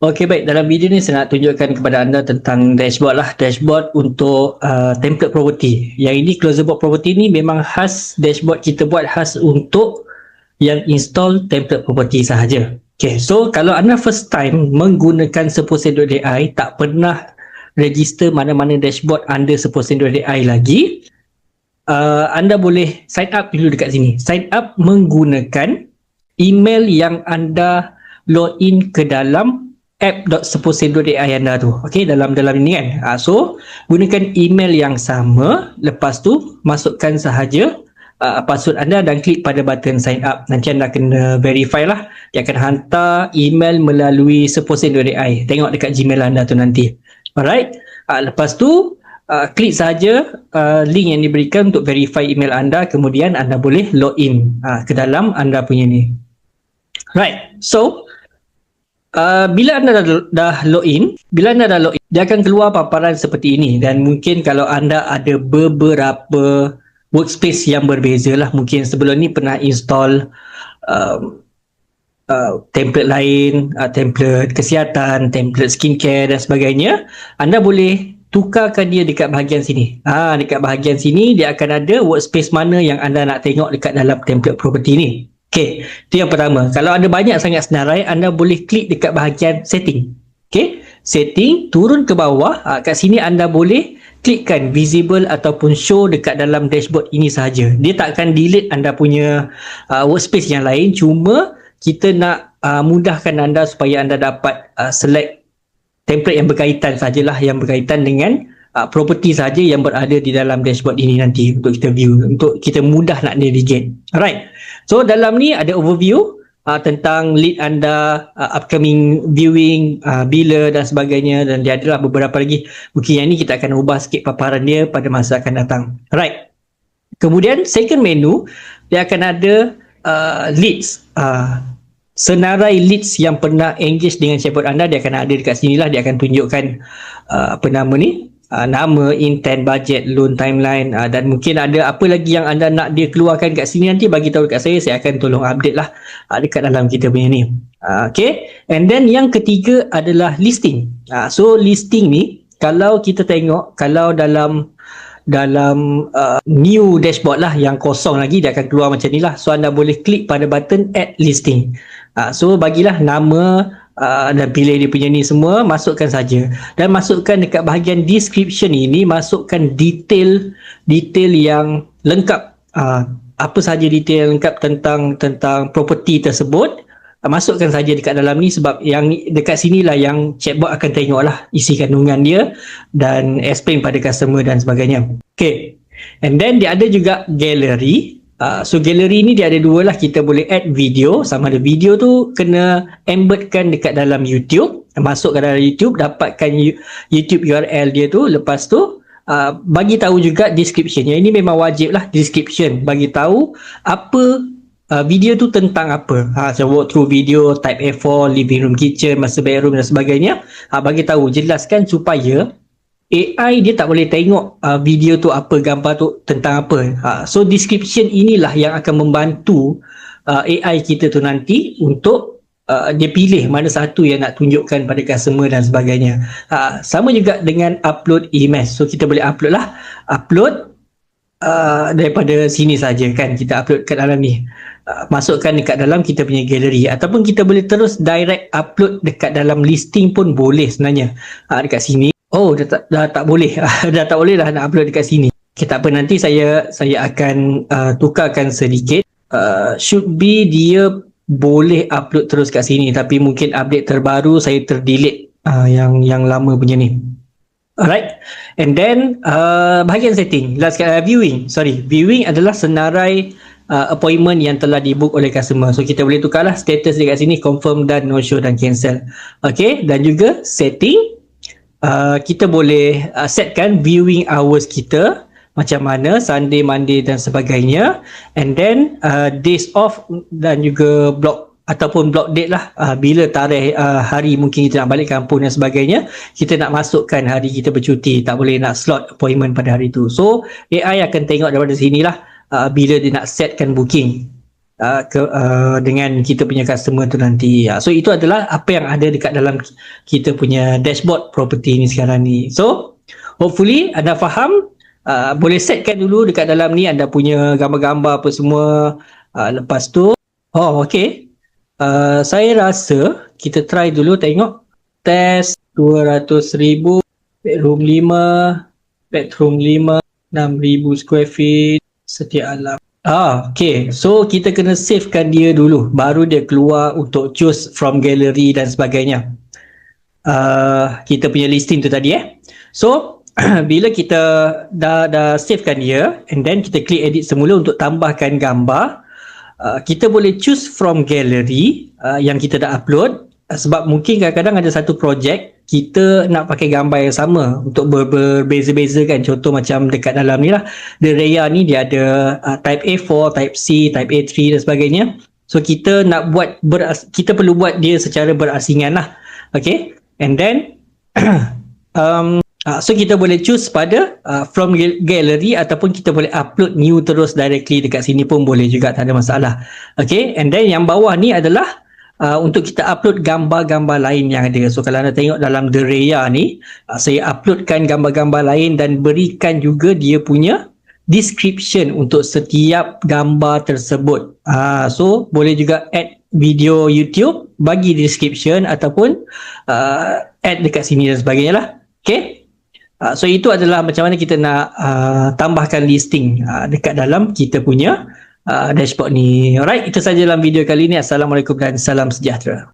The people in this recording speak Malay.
Okey, baik. Dalam video ni saya nak tunjukkan kepada anda tentang dashboard lah. Dashboard untuk template property. Yang ini closable property ni memang khas dashboard kita buat khas untuk yang install template property sahaja. Okay, so kalau anda first time menggunakan Seposen.ai, tak pernah register mana-mana dashboard under Seposen.ai lagi, anda boleh sign up dulu dekat sini. Sign up menggunakan email yang anda login ke dalam app.seposen.ai anda tu. Okey, dalam ini kan. So gunakan email yang sama, lepas tu masukkan sahaja password anda dan klik pada button sign up. Nanti anda kena verify lah. Dia akan hantar email melalui seposen.ai. Tengok dekat Gmail anda tu nanti. Alright. Lepas tu klik sahaja link yang diberikan untuk verify email anda, kemudian anda boleh login ke dalam anda punya ni. Right. So bila anda dah login, dia akan keluar paparan seperti ini. Dan mungkin kalau anda ada beberapa workspace yang berbeza lah, mungkin sebelum ni pernah install template lain, template kesihatan, template skincare dan sebagainya, anda boleh tukarkan dia dekat bahagian sini. Dekat bahagian sini dia akan ada workspace mana yang anda nak tengok dekat dalam template property ni. Okey, itu yang pertama. Kalau ada banyak sangat senarai, anda boleh klik dekat bahagian setting. Okey, setting, turun ke bawah. Kat sini anda boleh klikkan visible ataupun show dekat dalam dashboard ini sahaja. Dia tak akan delete anda punya workspace yang lain. Cuma kita nak mudahkan anda supaya anda dapat select template yang berkaitan sajalah, yang berkaitan dengan property saja yang berada di dalam dashboard ini nanti untuk kita view, untuk kita mudah nak navigate. Alright. So dalam ni ada overview tentang lead anda, upcoming viewing, bila dan sebagainya, dan dia adalah beberapa lagi. Mungkin yang ni kita akan ubah sikit paparan dia pada masa akan datang. Alright. Kemudian second menu dia akan ada leads. Senarai leads yang pernah engage dengan chatbot anda, dia akan ada dekat sini lah. Dia akan tunjukkan nama, intent, budget, loan timeline, dan mungkin ada apa lagi yang anda nak dia keluarkan kat sini, nanti bagi tahu dekat saya akan tolong update lah dekat dalam kita punya ni. Okay, and then yang ketiga adalah listing. So listing ni kalau kita tengok, kalau dalam new dashboard lah yang kosong lagi, dia akan keluar macam ni lah. So anda boleh klik pada button add listing. So bagilah nama dan pilih dia punya ni semua, masukkan saja, dan masukkan dekat bahagian description ini, masukkan detail yang lengkap, apa saja detail yang lengkap tentang property tersebut. Masukkan saja dekat dalam ni, sebab yang dekat sinilah yang chatbot akan tengok lah isi kandungan dia dan explain pada customer dan sebagainya. Okay, and then dia ada juga gallery. So gallery ni dia ada dua lah. Kita boleh add video, sama ada video tu kena embedkan dekat dalam YouTube, masuk ke dalam YouTube, dapatkan YouTube URL dia tu. Lepas tu bagi tahu juga description. Yang ini memang wajib lah, description, bagi tahu apa video tu tentang apa. So walk through video, type A4, living room, kitchen, master bedroom dan sebagainya. Bagi tahu, jelaskan supaya AI dia tak boleh tengok video tu apa, gambar tu tentang apa. So description inilah yang akan membantu AI kita tu nanti untuk dia pilih mana satu yang nak tunjukkan pada customer dan sebagainya. Sama juga dengan upload image. So kita boleh upload lah, upload daripada sini saja kan, kita upload kat dalam ni, masukkan dekat dalam kita punya gallery, ataupun kita boleh terus direct upload dekat dalam listing pun boleh sebenarnya. Dekat sini dah tak boleh dah tak boleh dah nak upload dekat sini. Okay, tak apa, nanti saya akan tukarkan sedikit. Should be dia boleh upload terus kat sini, tapi mungkin update terbaru saya terdelete yang lama punya ni. Alright, and then bahagian setting, last viewing. Viewing adalah senarai appointment yang telah dibook oleh customer. So kita boleh tukarlah status dekat sini, confirm dan no show dan cancel. Okay, dan juga setting, kita boleh setkan viewing hours kita macam mana, Sunday, Monday dan sebagainya, and then days off dan juga block ataupun block date lah, bila tarikh hari mungkin kita nak balik kampung dan sebagainya, kita nak masukkan hari kita bercuti, tak boleh nak slot appointment pada hari tu. So AI akan tengok daripada sini lah bila dia nak setkan booking. dengan kita punya customer tu nanti. So itu adalah apa yang ada dekat dalam kita punya dashboard property ni sekarang ni. So hopefully anda faham. Boleh setkan dulu dekat dalam ni anda punya gambar-gambar apa semua. Lepas tu okay. Saya rasa kita try dulu tengok test 200,000 bedroom 5 bedroom 5 6,000 square feet setiap alam. Okay, so kita kena savekan dia dulu baru dia keluar untuk choose from gallery dan sebagainya. Kita punya listing tu tadi so bila kita dah savekan dia and then kita klik edit semula untuk tambahkan gambar, kita boleh choose from gallery yang kita dah upload, sebab mungkin kadang-kadang ada satu projek kita nak pakai gambar yang sama untuk berbeza-beza kan. Contoh macam dekat dalam ni lah, The Raya ni dia ada type A4, type C, type A3 dan sebagainya. So kita nak buat kita perlu buat dia secara berasingan lah. Okay, and then so kita boleh choose pada from gallery ataupun kita boleh upload new terus directly dekat sini pun boleh juga, tak ada masalah. Okay, and then yang bawah ni adalah untuk kita upload gambar-gambar lain yang ada. So kalau anda tengok dalam The Raya ni, saya uploadkan gambar-gambar lain dan berikan juga dia punya description untuk setiap gambar tersebut. So boleh juga add video YouTube, bagi description ataupun add dekat sini dan sebagainya lah. Okay, so itu adalah macam mana kita nak tambahkan listing dekat dalam kita punya dashboard ni. Alright, itu saja dalam video kali ni. Assalamualaikum dan salam sejahtera.